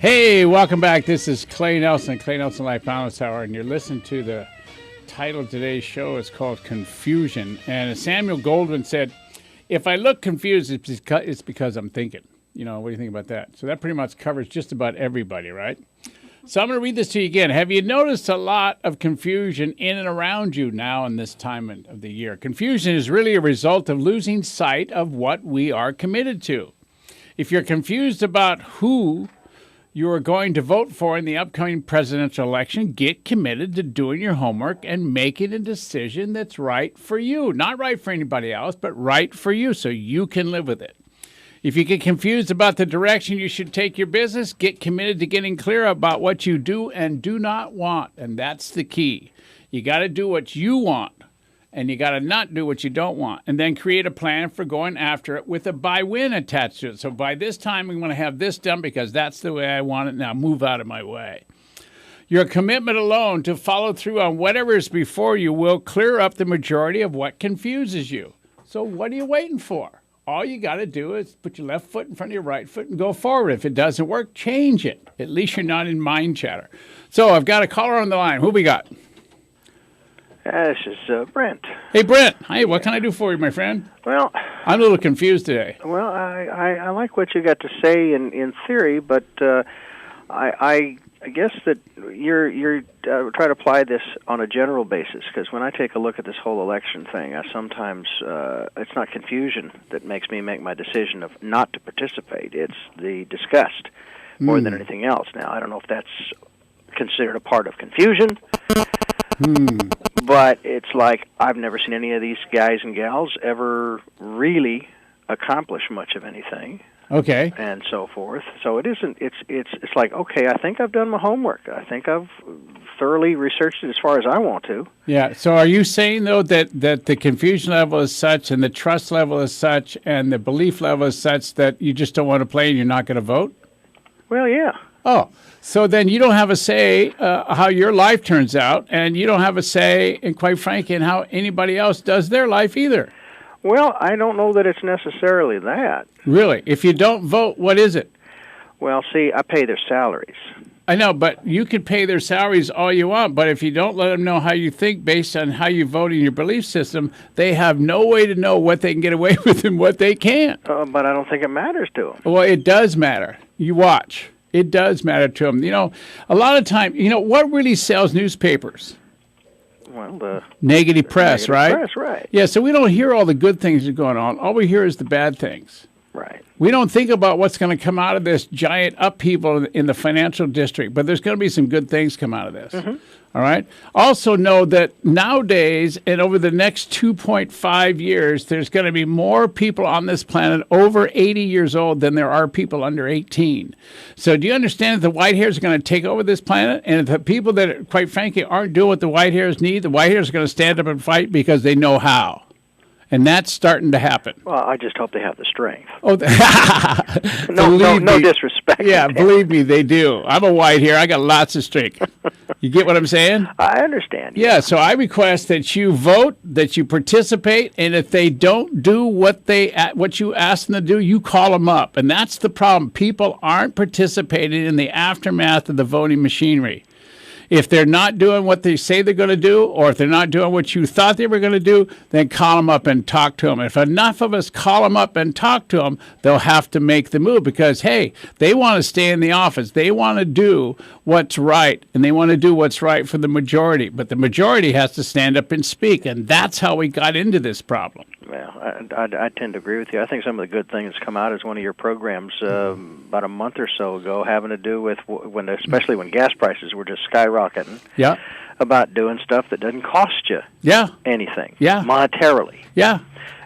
Hey, welcome back. This is Clay Nelson, Clay Nelson Life Balance Hour, and you're listening to the title of today's show. It's called Confusion. And as Samuel Goldwyn said, if I look confused, it's because I'm thinking. You know, what do you think about that? So that pretty much covers just about everybody, right? So I'm going to read this to you again. Have you noticed a lot of confusion in and around you now in this time of the year? Confusion is really a result of losing sight of what we are committed to. If you're confused about who you are going to vote for in the upcoming presidential election, get committed to doing your homework and making a decision that's right for you. Not right for anybody else, but right for you so you can live with it. If you get confused about the direction you should take your business, get committed to getting clear about what you do and do not want. And that's the key. You got to do what you want, and you got to not do what you don't want. And then create a plan for going after it with a buy-win attached to it. So by this time, we want to have this done because that's the way I want it. Now move out of my way. Your commitment alone to follow through on whatever is before you will clear up the majority of what confuses you. So what are you waiting for? All you got to do is put your left foot in front of your right foot and go forward. If it doesn't work, change it. At least you're not in mind chatter. So I've got a caller on the line. Who we got? This is Brent. Hey, Brent. Hey, what can I do for you, my friend? Well, I'm a little confused today. Well, I like what you got to say in theory, but I guess that you're trying to apply this on a general basis, because when I take a look at this whole election thing, I sometimes it's not confusion that makes me make my decision of not to participate. It's the disgust more than anything else. Now, I don't know if that's considered a part of confusion, but it's like I've never seen any of these guys and gals ever really accomplish much of anything. Okay. And so forth. So it isn't. It's like, okay, I think I've done my homework. I think I've thoroughly researched it as far as I want to. Yeah. So are you saying though that the confusion level is such, and the trust level is such, and the belief level is such that you just don't want to play and you're not going to vote? Well, yeah. Oh, so then you don't have a say how your life turns out, and you don't have a say, and quite frankly, in how anybody else does their life either. Well, I don't know that it's necessarily that. Really? If you don't vote, what is it? Well, see, I pay their salaries. I know, but you can pay their salaries all you want, but if you don't let them know how you think based on how you vote in your belief system, they have no way to know what they can get away with and what they can't. But I don't think it matters to them. Well, it does matter. You watch. It does matter to them. You know, a lot of time, you know, what really sells newspapers? Well, the negative press, right? Press, right. Yeah, so we don't hear all the good things that are going on. All we hear is the bad things. Right. We don't think about what's going to come out of this giant upheaval in the financial district, but there's going to be some good things come out of this. Mm-hmm. All right? Also know that nowadays and over the next 2.5 years, there's going to be more people on this planet over 80 years old than there are people under 18. So do you understand that the white hairs are going to take over this planet? And the people that, quite frankly, aren't doing what the white hairs need, the white hairs are going to stand up and fight because they know how. And that's starting to happen. Well, I just hope they have the strength. Oh, no disrespect. Yeah, believe me, they do. I'm a white hair. I got lots of strength. You get what I'm saying? I understand. Yeah, so I request that you vote, that you participate, and if they don't do what you ask them to do, you call them up. And that's the problem. People aren't participating in the aftermath of the voting machinery. If they're not doing what they say they're going to do, or if they're not doing what you thought they were going to do, then call them up and talk to them. If enough of us call them up and talk to them, they'll have to make the move because, hey, they want to stay in the office. They want to do what's right, and they want to do what's right for the majority. But the majority has to stand up and speak, and that's how we got into this problem. Well, I tend to agree with you. I think some of the good things come out as one of your programs about a month or so ago, having to do with especially when gas prices were just skyrocketing. Yeah. About doing stuff that doesn't cost you anything. Yeah. Monetarily. Yeah.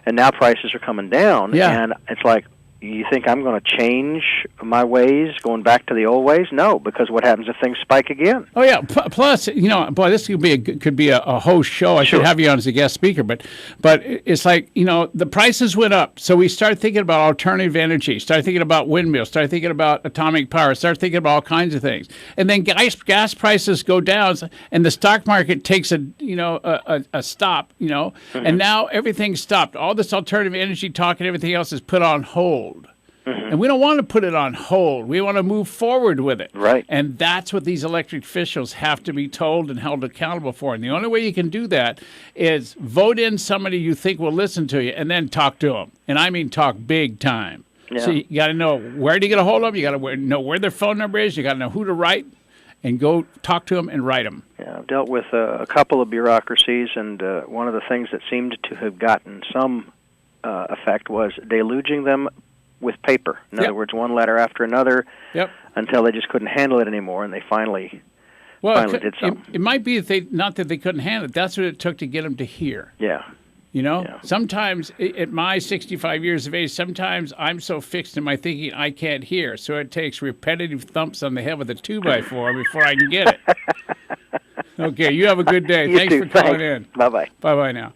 And now prices are coming down. Yeah. And it's like, you think I'm going to change my ways, going back to the old ways? No, because what happens if things spike again? Oh yeah. Plus, you know, boy, this could be a whole show. I should have you on as a guest speaker, but it's like, you know, the prices went up, so we start thinking about alternative energy, start thinking about windmills, start thinking about atomic power, start thinking about all kinds of things, and then gas prices go down, and the stock market takes a stop, you know, and now everything's stopped. All this alternative energy talk and everything else is put on hold. Mm-hmm. And we don't want to put it on hold. We want to move forward with it. Right. And that's what these elected officials have to be told and held accountable for. And the only way you can do that is vote in somebody you think will listen to you and then talk to them. And I mean talk big time. Yeah. So you got to know where to get a hold of them. You got to know where their phone number is. You got to know who to write and go talk to them and write them. Yeah, I've dealt with a couple of bureaucracies, and one of the things that seemed to have gotten some effect was deluging them with paper. In other words, one letter after another until they just couldn't handle it anymore, and they finally did something. It might be that not that they couldn't handle it. That's what it took to get them to hear. Yeah. You know, sometimes at my 65 years of age, sometimes I'm so fixed in my thinking I can't hear. So it takes repetitive thumps on the head with a 2x4 before I can get it. Okay, you have a good day. Thanks for calling in. Bye-bye. Bye-bye now.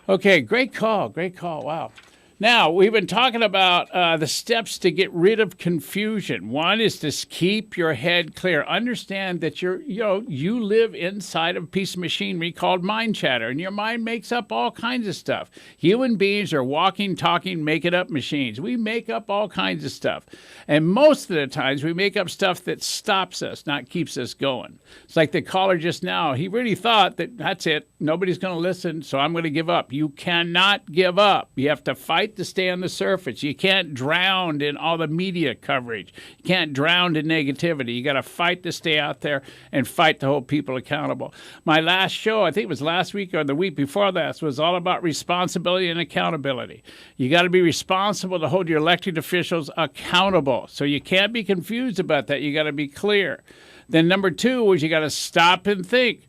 Okay, great call. Great call. Wow. Now, we've been talking about the steps to get rid of confusion. One is to keep your head clear. Understand that you live inside of a piece of machinery called mind chatter, and your mind makes up all kinds of stuff. Human beings are walking, talking, making up machines. We make up all kinds of stuff. And most of the times, we make up stuff that stops us, not keeps us going. It's like the caller just now. He really thought that's it. Nobody's going to listen, so I'm going to give up. You cannot give up. You have to fight to stay on the surface. You can't drown in all the media coverage. You can't drown in negativity. You got to fight to stay out there and fight to hold people accountable. My last show, I think it was last week or the week before last, was all about responsibility and accountability. You got to be responsible to hold your elected officials accountable. So you can't be confused about that. You got to be clear. Then number 2 was you got to stop and think.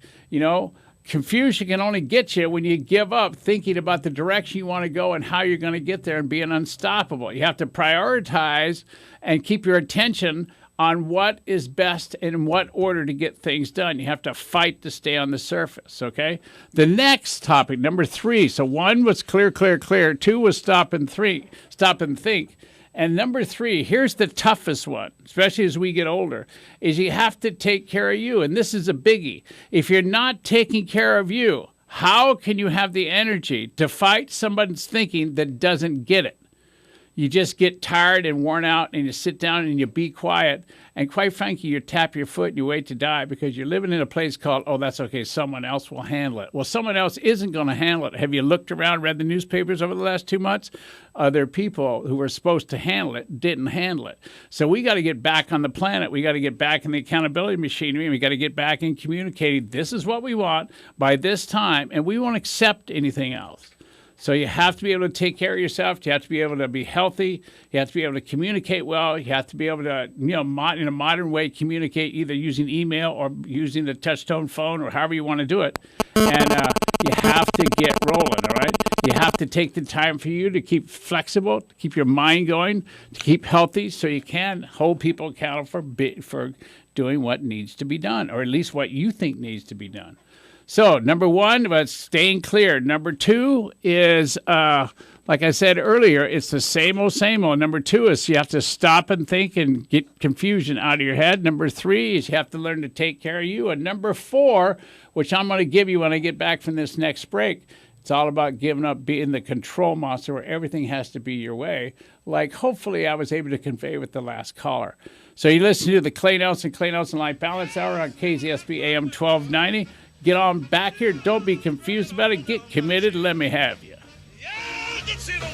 Confusion can only get you when you give up thinking about the direction you want to go and how you're going to get there and being unstoppable. You have to prioritize and keep your attention on what is best and in what order to get things done. You have to fight to stay on the surface, okay? The next topic, number 3. So 1 was clear. 2 was stop and think. And number 3, here's the toughest one, especially as we get older, is you have to take care of you. And this is a biggie. If you're not taking care of you, how can you have the energy to fight somebody's thinking that doesn't get it? You just get tired and worn out, and you sit down and you be quiet. And quite frankly, you tap your foot and you wait to die because you're living in a place called, oh, that's okay, someone else will handle it. Well, someone else isn't going to handle it. Have you looked around, read the newspapers over the last 2 months? Other people who were supposed to handle it didn't handle it. So we got to get back on the planet. We got to get back in the accountability machinery. And we got to get back in communicating. This is what we want by this time, and we won't accept anything else. So you have to be able to take care of yourself. You have to be able to be healthy. You have to be able to communicate well. You have to be able to, in a modern way, communicate either using email or using the touch-tone phone or however you want to do it. And you have to get rolling, all right? You have to take the time for you to keep flexible, to keep your mind going, to keep healthy so you can hold people accountable for doing what needs to be done, or at least what you think needs to be done. So, number 1 was staying clear. Number 2 is, like I said earlier, it's the same old, same old. Number 2 is you have to stop and think and get confusion out of your head. Number 3 is you have to learn to take care of you. And number 4, which I'm going to give you when I get back from this next break, it's all about giving up being the control monster where everything has to be your way, like hopefully I was able to convey with the last caller. So you listen to the Clay Nelson Life Balance Hour on KZSB AM 1290. Get on back here. Don't be confused about it. Get committed. Let me have you. Yeah, I can see the